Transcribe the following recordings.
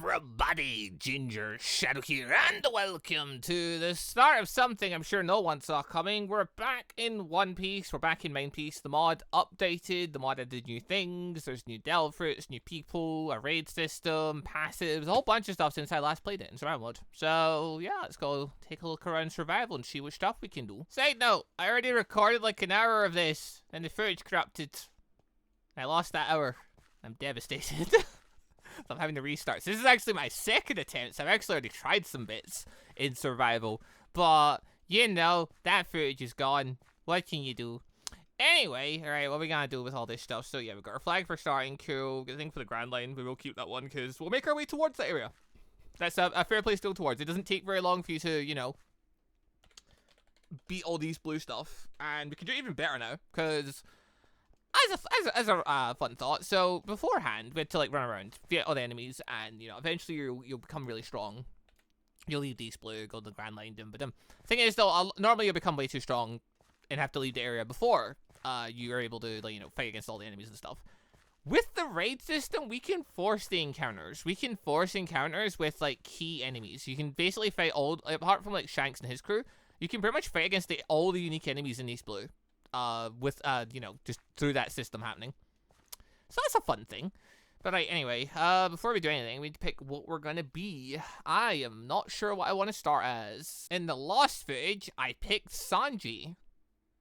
everybody, Gingershadow here, and welcome to the start of something I'm sure no one saw coming. We're back in One Piece, we're back in Main Piece. The mod updated, the mod added new things, there's new delve fruits, new people, a raid system, passives, a whole bunch of stuff since I last played it in survival mode. So yeah, let's go take a look around survival and see what stuff we can do. Side note, I already recorded like an hour of this, and the footage corrupted. I lost that hour. I'm devastated. I'm having to restart. So this is actually my second attempt. So I've actually already tried some bits in survival. But, you know, that footage is gone. What can you do? Anyway, alright, what are we gonna do with all this stuff? So yeah, we've got our flag for starting. Cool. Good thing for the Grand Line. We will keep that one because we'll make our way towards that area. That's a fair place to go towards. It doesn't take very long for you to, you know, beat all these blue stuff. And we can do it even better now because... As a fun thought, so beforehand, we had to like run around, fight all the enemies, and you know, eventually you'll become really strong. You'll leave these blue, go to the Grand Line, dum-ba-dum. Thing is though, normally you'll become way too strong and have to leave the area before you are able to, like, you know, fight against all the enemies and stuff. With the raid system, we can force the encounters. We can force encounters with like key enemies. You can basically fight all, apart from like Shanks and his crew, you can pretty much fight against all the unique enemies in East Blue. You know, just through that system happening. So that's a fun thing. But anyway, before we do anything, we need to pick what we're gonna be. I am not sure what I want to start as. In the lost footage, I picked Sanji.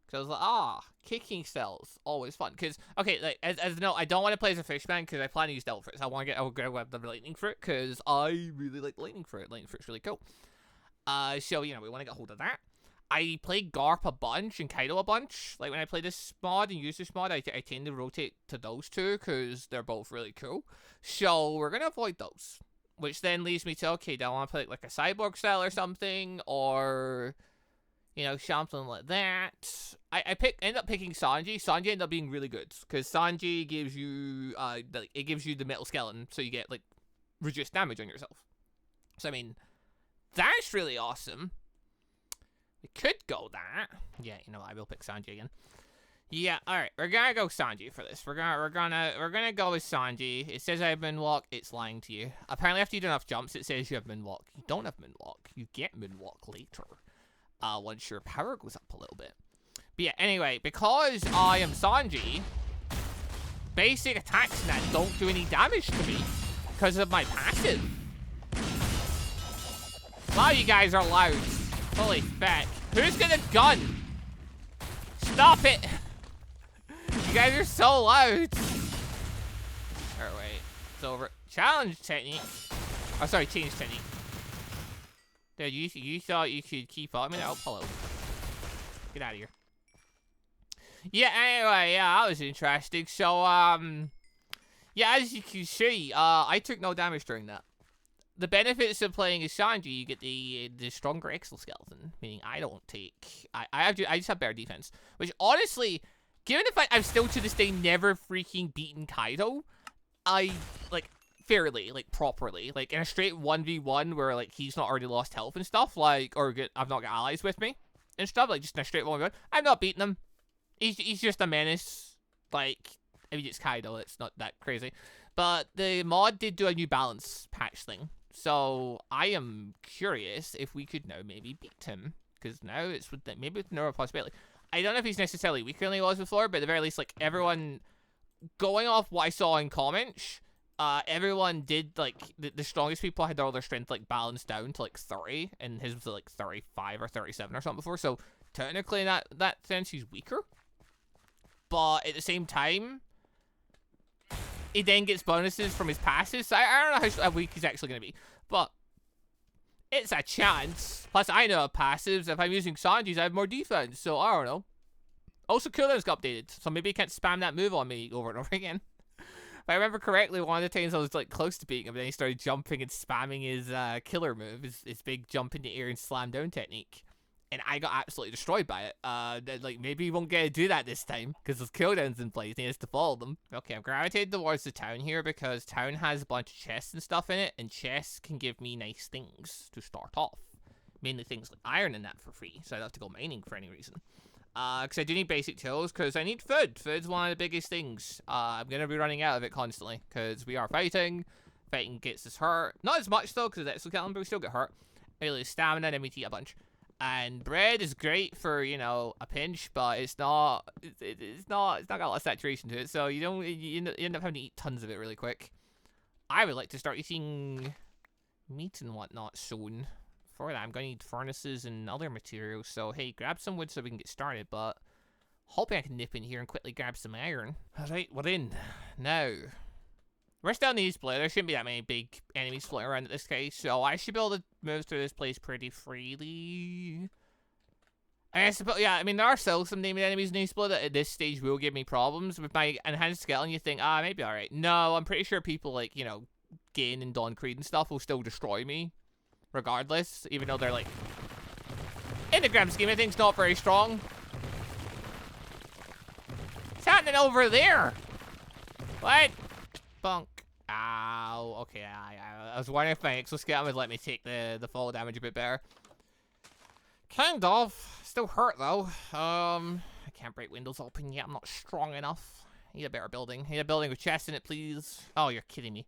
Because I was like, kicking cells, always fun. Because, okay, like, as no, I don't want to play as a fishman because I plan to use devil fruits. I'll grab the lightning fruit because I really like lightning fruit. Lightning fruit's really cool. So, you know, we want to get hold of that. I play Garp a bunch and Kaido a bunch. Like, when I play this mod and use this mod, I tend to rotate to those two because they're both really cool. So, we're going to avoid those. Which then leads me to, okay, do I want to play like a cyborg style or something? Or, you know, something like that. I end up picking Sanji. Sanji ended up being really good. Because Sanji gives you, it gives you the metal skeleton. So you get, like, reduced damage on yourself. So, I mean, that's really awesome. We could go that. Yeah, you know what, I will pick Sanji again. Yeah, alright, we're gonna go Sanji for this. We're gonna go with Sanji. It says I have moonwalk, it's lying to you. Apparently after you do enough jumps, it says you have moonwalk. You don't have moonwalk. You get moonwalk later. Once your power goes up a little bit. But yeah, anyway, because I am Sanji, basic attacks and that don't do any damage to me because of my passive. Wow, you guys are loud. Holy feck. Who's got a gun? Stop it! You guys are so loud. Alright, wait. It's over. Challenge technique. Oh, sorry, change technique. Dude, you thought you could keep up? I mean, hello. Get out of here. Yeah, anyway, yeah, that was interesting. So, yeah, as you can see, I took no damage during that. The benefits of playing as Sanji, you get the stronger exoskeleton, meaning I don't take... I just have better defense. Which, honestly, given the fact I've still to this day never freaking beaten Kaido, I, like, fairly, like, properly, like, in a straight 1v1 where, like, he's not already lost health and stuff, like, or I've not got allies with me and stuff, like, just in a straight 1v1, I've not beaten him. He's just a menace. Like, I mean, it's Kaido, it's not that crazy. But the mod did do a new balance patch thing. So, I am curious if we could now maybe beat him. Because now it's maybe with no possibility. I don't know if he's necessarily weaker than he was before, but at the very least, like, everyone, going off what I saw in comments, everyone did, like, the strongest people had all their strength, like, balanced down to, like, 30, and his was, like, 35 or 37 or something before, so technically in that sense, he's weaker. But at the same time, he then gets bonuses from his passes, so I don't know how weak he's actually going to be. But it's a chance. Plus, I know passives. If I'm using Sanji's, I have more defense, so I don't know. Also, cooldowns got updated, so maybe he can't spam that move on me over and over again. If I remember correctly, one of the times I was, like, close to beating him, but then he started jumping and spamming his killer move, his big jump in the air and slam down technique. And I got absolutely destroyed by it. Like, maybe he won't get to do that this time, because there's cooldowns in place, and he has to follow them. Okay, I've gravitated towards the town here, because town has a bunch of chests and stuff in it, and chests can give me nice things to start off. Mainly things like iron and that for free, so I don't have to go mining for any reason. Because I do need basic tools, because I need food. Food's one of the biggest things. I'm going to be running out of it constantly, because we are fighting. fighting gets us hurt. Not as much, though, because it's exoskeleton, but we still get hurt. We lose stamina, and then we eat a bunch. And bread is great for, you know, a pinch, but it's not got a lot of saturation to it, so you end up having to eat tons of it really quick. I would like to start eating meat and whatnot soon. For that, I'm going to need furnaces and other materials, so hey, grab some wood so we can get started, but hoping I can nip in here and quickly grab some iron. Alright, we're in. Now, we're still in the East Blue. There shouldn't be that many big enemies floating around in this case, so I should be able to move through this place pretty freely. I suppose, yeah, I mean, there are still some naming enemies in the East Blue that at this stage will give me problems. With my enhanced skeleton, you think, maybe alright. No, I'm pretty sure people like, you know, Gain and Dawn Creed and stuff will still destroy me, regardless, even though they're like, in the grand scheme of things, not very strong. What's happening over there? What? Bunk. Ow. Okay, I was wondering if my exoskeleton would let me take the fall damage a bit better. Kind of. Still hurt, though. I can't break windows open yet. I'm not strong enough. I need a better building. I need a building with chests in it, please. Oh, you're kidding me.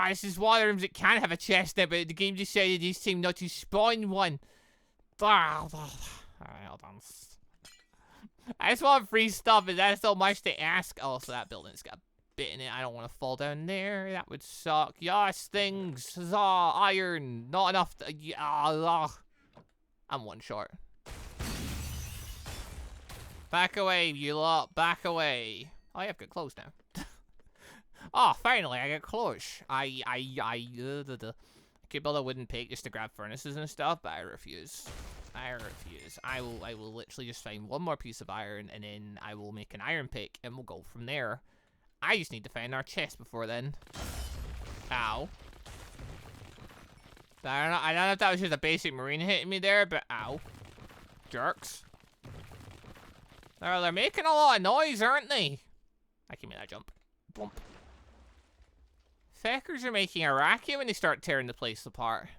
This is one of the rooms that can have a chest in it, but the game decided this time not to spawn one. Alright, hold on. I just want free stuff, and that's so much to ask. Oh, so that building's got a bit in it. I don't want to fall down there. That would suck. Yes, things. Huzzah, iron. Not enough to... I'm one short. Back away, you lot. Back away. Oh, I've got clothes now. Oh, finally, I got clothes. I could build a wooden pick just to grab furnaces and stuff, but I refuse. I refuse. I will literally just find one more piece of iron, and then I will make an iron pick, and we'll go from there. I just need to find our chest before then. Ow. I don't know if that was just a basic marine hitting me there, but ow. Jerks. They're making a lot of noise, aren't they? I can make that jump. Bump. Feckers are making a racket when they start tearing the place apart.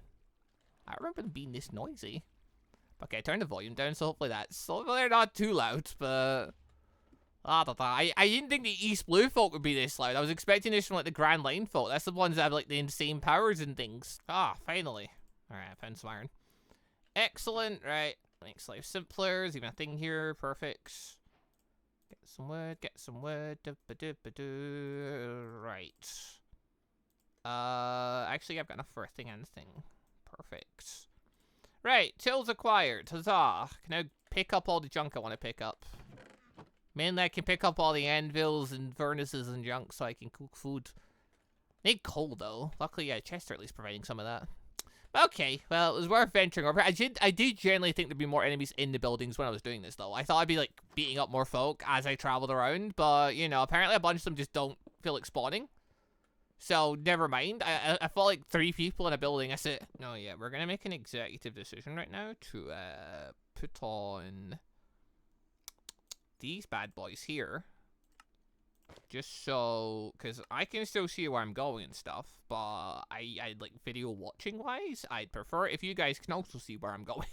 I remember them being this noisy. Okay, I turned the volume down, so hopefully they're not too loud, but... I didn't think the East Blue folk would be this loud. I was expecting this from, like, the Grand Line folk. That's the ones that have, like, the insane powers and things. Finally. Alright, I found some iron. Excellent, right. Makes life simpler. There's even a thing here. Perfect. Get some wood, get some wood. Right. Actually, I've got enough for a thing and thing. Perfect. Right, tools acquired. Huzzah. Can I pick up all the junk I want to pick up? Mainly, I can pick up all the anvils and furnaces and junk so I can cook food. Need coal, though. Luckily, yeah, Chester at least providing some of that. Okay, well, it was worth venturing over. I did generally think there'd be more enemies in the buildings when I was doing this, though. I thought I'd be, like, beating up more folk as I traveled around, but, you know, apparently a bunch of them just don't feel like spawning. So, never mind. I felt like 3 people in a building. That's it. No, yeah, we're gonna make an executive decision right now to, put on these bad boys here. Just so, because I can still see where I'm going and stuff, but I like, video watching wise, I'd prefer if you guys can also see where I'm going.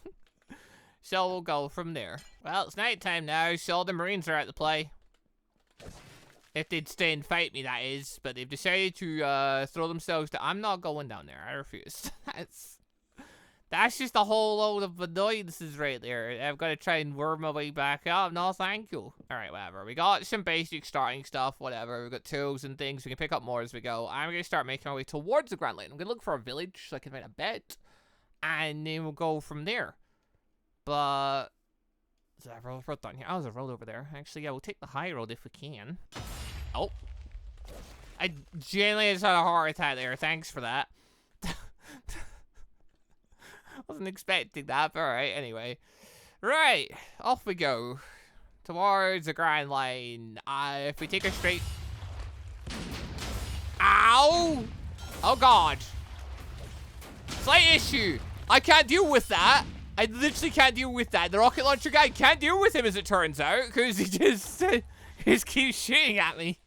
So we'll go from there. Well, it's nighttime now, so the Marines are out to play. If they'd stay and fight me, that is. But they've decided to throw themselves to... I'm not going down there. I refuse. That's just a whole load of annoyances right there. I've got to try and worm my way back up. No, thank you. Alright, whatever. We got some basic starting stuff, whatever. We've got tools and things. We can pick up more as we go. I'm going to start making our way towards the Grand Line. I'm going to look for a village so I can find a bed. And then we'll go from there. But... is that a road down here? Oh, there's a road over there. Actually, yeah, we'll take the high road if we can. Oh. I genuinely just had a heart attack there. Thanks for that. Wasn't expecting that, but alright, anyway. Right, off we go. Towards the Grand Line. If we take a straight... Ow! Oh, God. Slight issue. I can't deal with that. I literally can't deal with that. The rocket launcher guy can't deal with him, as it turns out, because he just keeps shooting at me.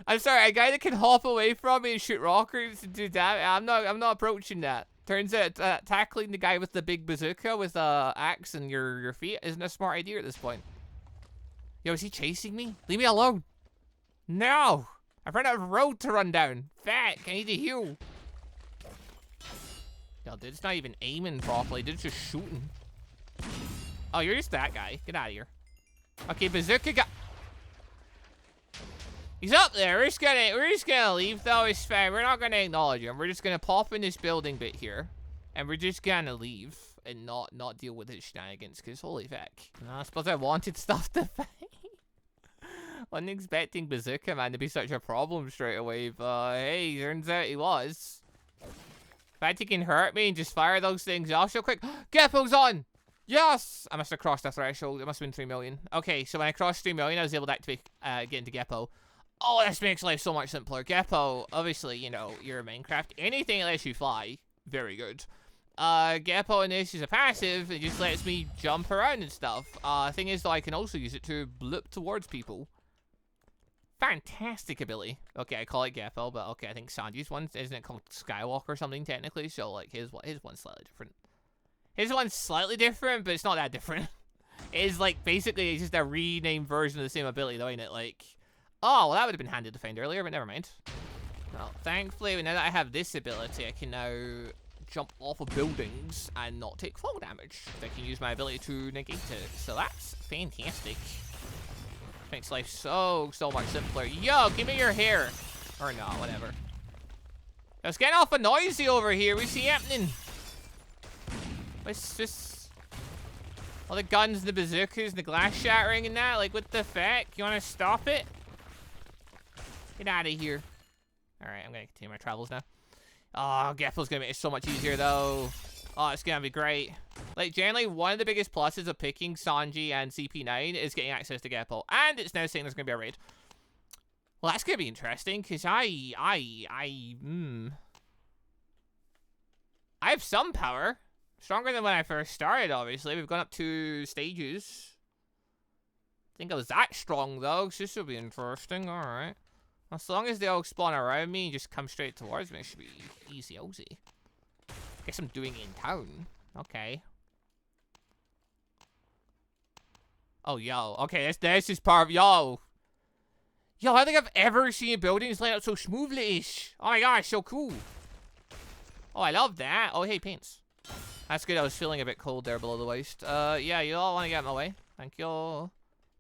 I'm sorry, a guy that can hop away from me and shoot rockets and do damage. I'm not approaching that. Turns out tackling the guy with the big bazooka with a axe and your feet isn't a smart idea at this point. Yo, is he chasing me? Leave me alone. No. I've run out of road to run down. Fuck, I need to heal. Yo, dude's not even aiming properly. Dude's just shooting. Oh, you're just that guy. Get out of here. Okay, Bazooka got... He's up there. We're just gonna leave though. It's fine. We're not gonna acknowledge him. We're just gonna pop in this building bit here, and we're just gonna leave and not deal with his shenanigans. Cause holy fuck. I suppose I wanted stuff to fight. Wasn't expecting Bazooka Man to be such a problem straight away, but hey, turns out he was. In fact, he can hurt me and just fire those things off so quick. Geppo's on! Yes! I must have crossed the threshold. It must have been 3 million. Okay, so when I crossed 3 million, I was able to activate, get into Geppo. Oh, this makes life so much simpler. Geppo, obviously, you know, you're a Minecraft. Anything that lets you fly, very good. Geppo in this is a passive. It just lets me jump around and stuff. Thing is, though, I can also use it to bloop towards people. Fantastic ability. Okay, I call it Geppo, but okay, I think Sanji's one, isn't it called Skywalker or something, technically? So, like, his one's slightly different. His one's slightly different, but it's not that different. It's, like, basically, it's just a renamed version of the same ability, though, ain't it? Like... Oh, well, that would have been handy to find earlier, but never mind. Well, thankfully, now that I have this ability, I can now jump off of buildings and not take fall damage. I can use my ability to negate it, so that's fantastic. Makes life so much simpler. Yo, give me your hair. Or not, whatever. It's getting awful noisy over here. What's happening? What's this? All the guns, and the bazookas, and the glass shattering and that? Like, what the fuck? You want to stop it? Get out of here. Alright, I'm going to continue my travels now. Oh, Geppo's going to make it so much easier, though. Oh, it's going to be great. Like, generally, one of the biggest pluses of picking Sanji and CP9 is getting access to Geppo. And it's now saying there's going to be a raid. Well, that's going to be interesting, because I have some power. Stronger than when I first started, obviously. We've gone up 2 stages. I think I was that strong, though, so this will be interesting. Alright. As long as they all spawn around me and just come straight towards me, it should be easy-ozy. Guess I'm doing it in town. Okay. Oh, yo. Okay, this is part of... Yo, I don't think I've ever seen buildings line up so smoothly-ish. Oh my gosh, so cool. Oh, I love that. Oh, hey, paints. That's good. I was feeling a bit cold there below the waist. Yeah, you all want to get in my way. Thank you.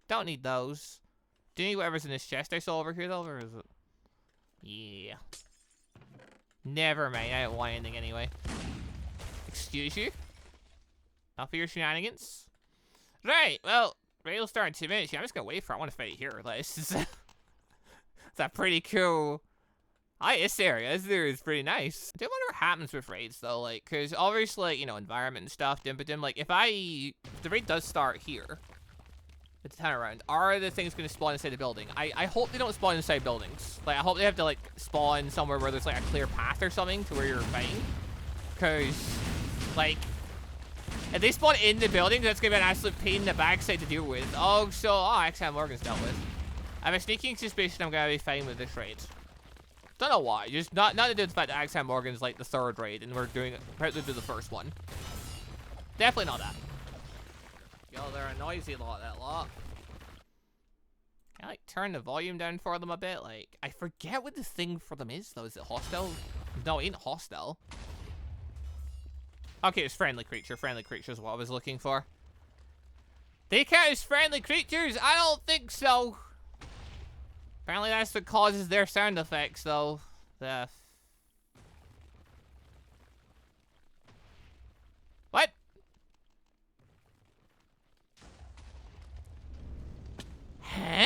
Don't need those. Do you need whatever's in this chest I saw over here, though, or is it? Yeah. Never mind. I don't want anything anyway. Excuse you? Not for your shenanigans? Right. Well, raid will start in 2 minutes. Yeah, I'm just gonna wait for it. I want to fight here. Like, this is it's a pretty cool... this area is pretty nice. I do wonder what happens with raids, though, like, because obviously, you know, environment and stuff, like, if the raid does start here, it's a turn around, are the things going to spawn inside the building? I hope they don't spawn inside buildings. Like, I hope they have to, like, spawn somewhere where there's, like, a clear path or something to where you're fighting. Because, like, if they spawn in the building, that's going to be an absolute pain in the backside to deal with. Oh, so, Axel Morgan's dealt with. I have a sneaking suspicion I'm going to be fine with this raid. Don't know why. Just not to do with the fact that Axel Morgan's, like, the 3rd raid, and we're doing it, apparently do the 1st one. Definitely not that. Yo, they're a noisy lot, that lot. Can I, like, turn the volume down for them a bit? Like, I forget what the thing for them is, though. Is it hostile? No, it ain't hostile. Okay, it's friendly creature. Friendly creature is what I was looking for. They count as friendly creatures? I don't think so. Apparently that's what causes their sound effects, though. What? Huh?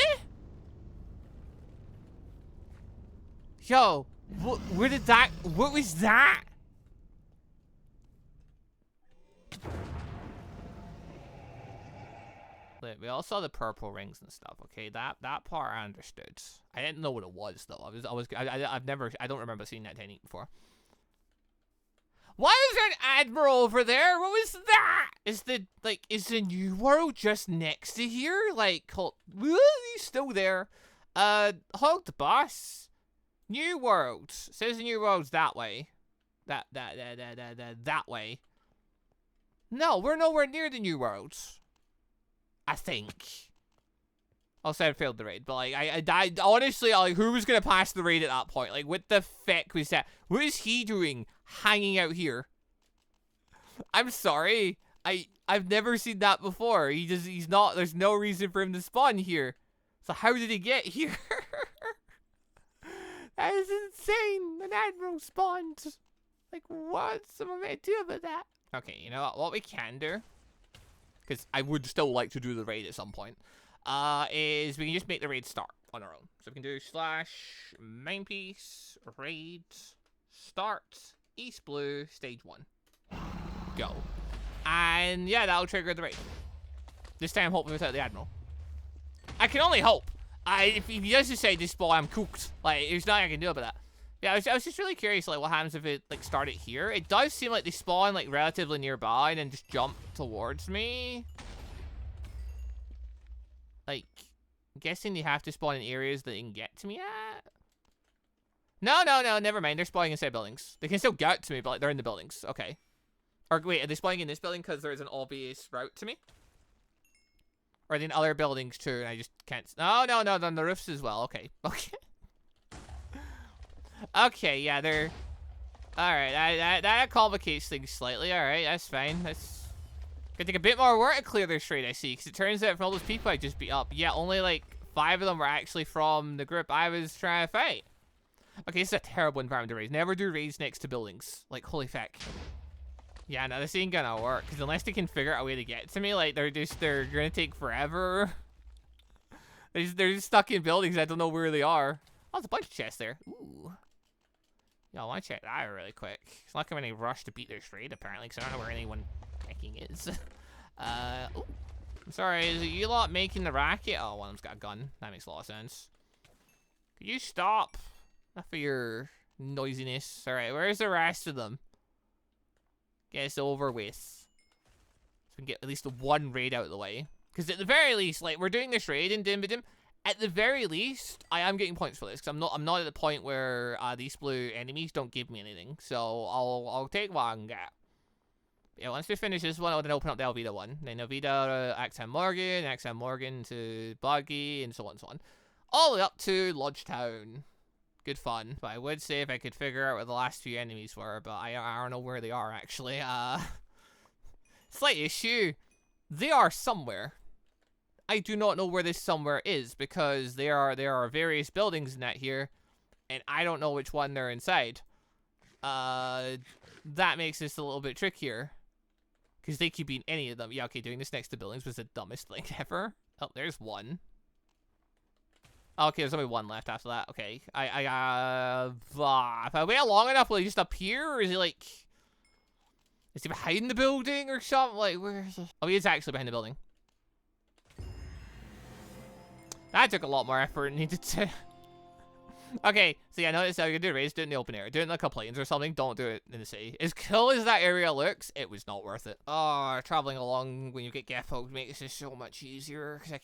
Yo, where did that... What was that? We all saw the purple rings and stuff. Okay, that part I understood. I didn't know what it was though. I don't remember seeing that technique before. Why is there an Admiral over there? What was that? Is the New World just next to here? Like, he's still there. Hold the boss. New World. Says the New World's that way. That way. No, we're nowhere near the New World. I think. I'll say I failed the raid, but like, I honestly, like, who was gonna pass the raid at that point? Like, what the feck was that? What is he doing hanging out here? I'm sorry. I've never seen that before. He's not, there's no reason for him to spawn here. So how did he get here? That is insane. An admiral spawned. Like, what's someone gonna do about that? Okay, you know what we can do? Because I would still like to do the raid at some point. Is we can just make the raid start on our own. So we can do / main piece, raid, start, East Blue, stage 1. Go. And yeah, that'll trigger the raid. This time, hopefully without the Admiral. I can only hope. If he does just say this ball, I'm cooked. Like, there's nothing I can do about that. Yeah, I was just really curious, like, what happens if it, like, started here. It does seem like they spawn, like, relatively nearby and then just jump towards me. Like, I'm guessing they have to spawn in areas that they can get to me at. No, never mind. They're spawning inside buildings. They can still get to me, but, like, they're in the buildings. Okay. Or, wait, are they spawning in this building because there's an obvious route to me? Or are they in other buildings, too, and I just can't... No, on the roofs as well. Okay. Okay. Okay, yeah, they're... Alright, that complicates things slightly. Alright, that's fine. That's... Gonna take a bit more work to clear their trade, I see. Because it turns out from all those people I just beat up, yeah, only, like, 5 of them were actually from the group I was trying to fight. Okay, this is a terrible environment to raise. Never do raids next to buildings. Like, holy feck. Yeah, no, this ain't gonna work. Because unless they can figure out a way to get to me, like, they're gonna take forever. They're just stuck in buildings. I don't know where they are. Oh, there's a bunch of chests there. Ooh. Yeah, I want to check that really quick. It's not going to rush to beat their trade, apparently, because I don't know where anyone hacking is. Ooh. I'm sorry, is it you lot making the racket? Oh, one of them's got a gun. That makes a lot of sense. Could you stop? Enough of your noisiness. Alright, where's the rest of them? Get us over with. So we can get at least one raid out of the way. Because at the very least, like, we're doing this raid in Dimbidim. At the very least, I am getting points for this. Because I'm not at the point where these blue enemies don't give me anything. So I'll take what I can get. Yeah, once we finish this one, I'll then open up the Alvida one. Then Alvida, Axam Morgan to Buggy, and so on and so on. All the way up to Lodge Town. Good fun. But I would say if I could figure out where the last few enemies were, but I don't know where they are, actually. Slight issue. They are somewhere. I do not know where this somewhere is, because there are various buildings in that here, and I don't know which one they're inside. That makes this a little bit trickier. Because they could be in any of them. Yeah, okay, doing this next to buildings was the dumbest thing ever. Oh, there's one. Okay, there's only one left after that. Okay, if I wait long enough, will he just appear, or is he like... Is he behind the building or something? Like, where is he? Oh, he is actually behind the building. That took a lot more effort than needed to. Okay, so yeah, notice how you can do raids, do it in the open air. Do it in the plains or something, don't do it in the city. As cool as that area looks, it was not worth it. Oh, traveling along when you get Geppo makes it so much easier. Because I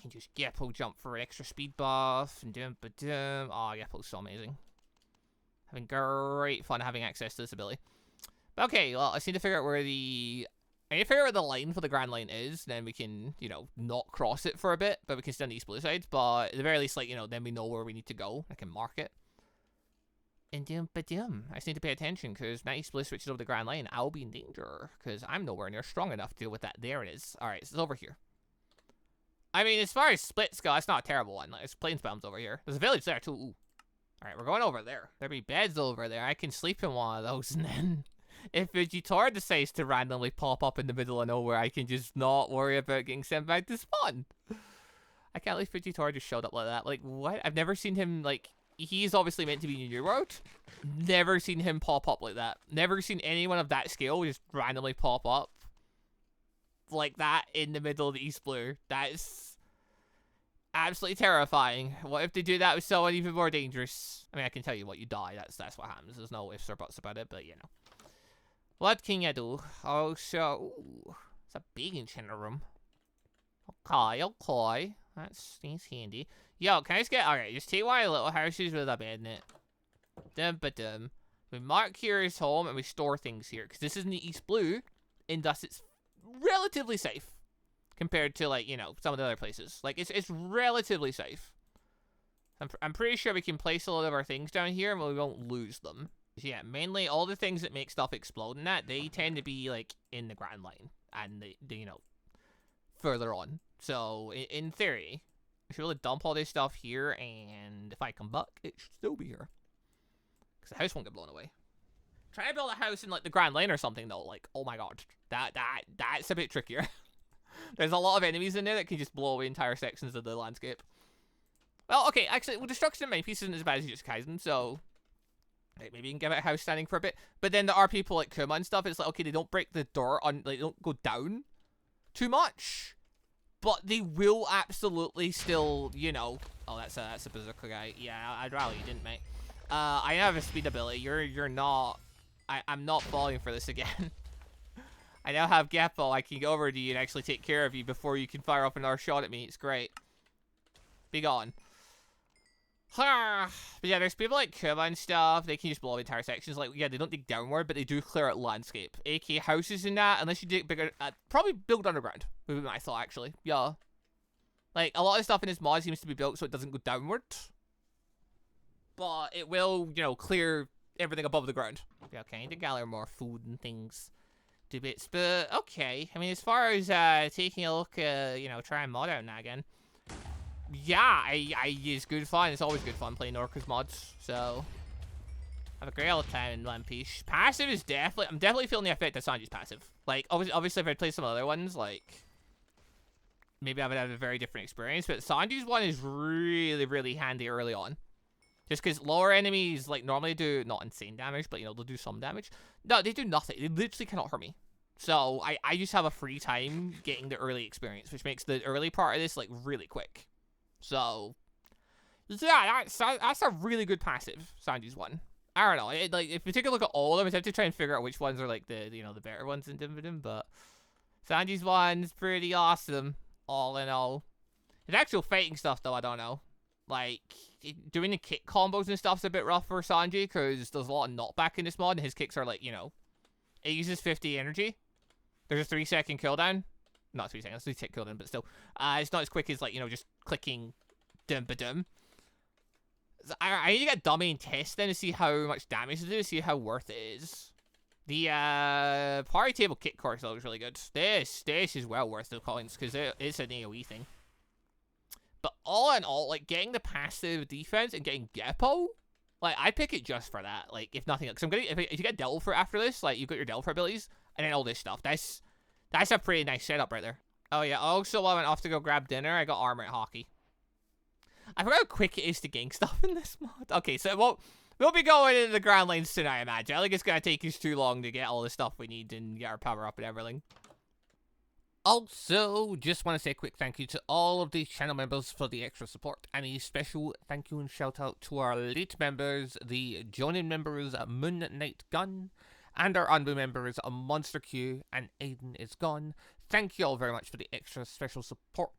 can just Geppo jump for an extra speed buff and dum-ba-dum. Oh, Geppo's so amazing. Having great fun having access to this ability. But okay, well, I just need to figure out where the... I need to figure out where the line for the Grand Line is, then we can, you know, not cross it for a bit, but we can stay on the East Blue side, but at the very least, like, you know, then we know where we need to go. I can mark it. And dum-ba-dum. I just need to pay attention, because my East Blue switches over the Grand Line, I'll be in danger, because I'm nowhere near strong enough to deal with that. There it is. Alright, so it's over here. I mean, as far as splits go, it's not a terrible one. Like, there's plains bombs over here. There's a village there, too. Ooh. Alright, we're going over there. There'll be beds over there. I can sleep in one of those, and then... If Vegetor decides to randomly pop up in the middle of nowhere, I can just not worry about getting sent back to spawn. I can't believe Vegetor just showed up like that. Like, what? I've never seen him, like... He's obviously meant to be in New World. Never seen him pop up like that. Never seen anyone of that scale just randomly pop up like that in the middle of the East Blue. That's absolutely terrifying. What if they do that with someone even more dangerous? I mean, I can tell you what, you die. That's what happens. There's no ifs or buts about it, but you know. What can you do? Oh, so... Ooh, it's a big enchanter room. Okay. That's handy. Yo, can I just get... Alright, just take one of the little houses with a bed in it. Dum-ba-dum. We mark here as home, and we store things here. Because this is in the East Blue, and thus it's relatively safe. compared to, like, you know, some of the other places. Like, it's relatively safe. I'm pretty sure we can place a lot of our things down here and we won't lose them. So yeah, mainly all the things that make stuff explode and that, they tend to be, like, in the Grand Line. And, they you know, further on. So, in theory, I should be able to dump all this stuff here, and if I come back, it should still be here. Because the house won't get blown away. Try to build a house in, like, the Grand Line or something, though. Like, oh my god. That's a bit trickier. There's a lot of enemies in there that can just blow away entire sections of the landscape. Well, okay, actually, well, destruction in many pieces isn't as bad as you just Kaizen, so maybe you can give it a house standing for a bit. But then there are people like Kuma and stuff. It's like, okay, they don't break the door on, like, they don't go down too much, but they will absolutely still, you know. Oh, that's a berserker guy. Yeah, I'd rather you didn't, mate. I have a speed ability. You're not. I'm not falling for this again. I now have Geppo. I can go over to you and actually take care of you before you can fire up another shot at me. It's great. Be gone. But yeah, there's people like Kuma and stuff. They can just blow up entire sections. Like, yeah, they don't dig downward, but they do clear out landscape. AK houses in that, unless you dig bigger. Probably build underground, would be my thought, actually. Yeah. Like, a lot of stuff in this mod seems to be built so it doesn't go downward. But it will, you know, clear everything above the ground. Yeah, okay, I need to gather more food and things. Do bits, but okay. I mean, as far as taking a look, you know, trying mod out now again. Yeah, it's good fun. It's always good fun playing Orca's mods, so have a great old time in One Piece. Passive is definitely, I'm definitely feeling the effect of Sanji's passive. Like, obviously if I'd played some other ones, like, maybe I would have a very different experience, but Sanji's one is really, really handy early on. Just because lower enemies, like, normally do, not insane damage, but, you know, they'll do some damage. No, they do nothing. They literally cannot hurt me. So, I just have a free time getting the early experience, which makes the early part of this, like, really quick. So, yeah, that's a really good passive, Sanji's one. I don't know, like, if we take a look at all of them, I have to try and figure out which ones are, like, the, you know, the better ones in Dividend, but Sanji's one's pretty awesome, all in all. His actual fighting stuff, though, I don't know. Like, doing the kick combos and stuff's a bit rough for Sanji, because there's a lot of knockback in this mod, and his kicks are, like, you know, it uses 50 energy. There's a 3-second cooldown. Not 3 seconds, 3-tick cooldown, but still. It's not as quick as, like, you know, just clicking dum-ba-dum. So I need to get dummy and test then to see how much damage it do, see how worth it is. The party table kick course though is really good. This is well worth the coins, because it's an AoE thing. But all in all, like, getting the passive defense and getting Geppo, like, I pick it just for that. Like, if nothing else. Because if you get Delver after this, like, you've got your Delver abilities, and then all this stuff. That's a pretty nice setup right there. Oh yeah, also while I went off to go grab dinner, I got armor at Haki. I forgot how quick it is to gank stuff in this mod. Okay, so we'll be going into the Grand Line soon, I imagine. I think it's gonna take us too long to get all the stuff we need and get our power up and everything. Also, just want to say a quick thank you to all of the channel members for the extra support, and a special thank you and shout out to our elite members, the joining members Moon Knight Gun, and our ANBU members MonsterQ and AdenIsGone. Thank you all very much for the extra special support.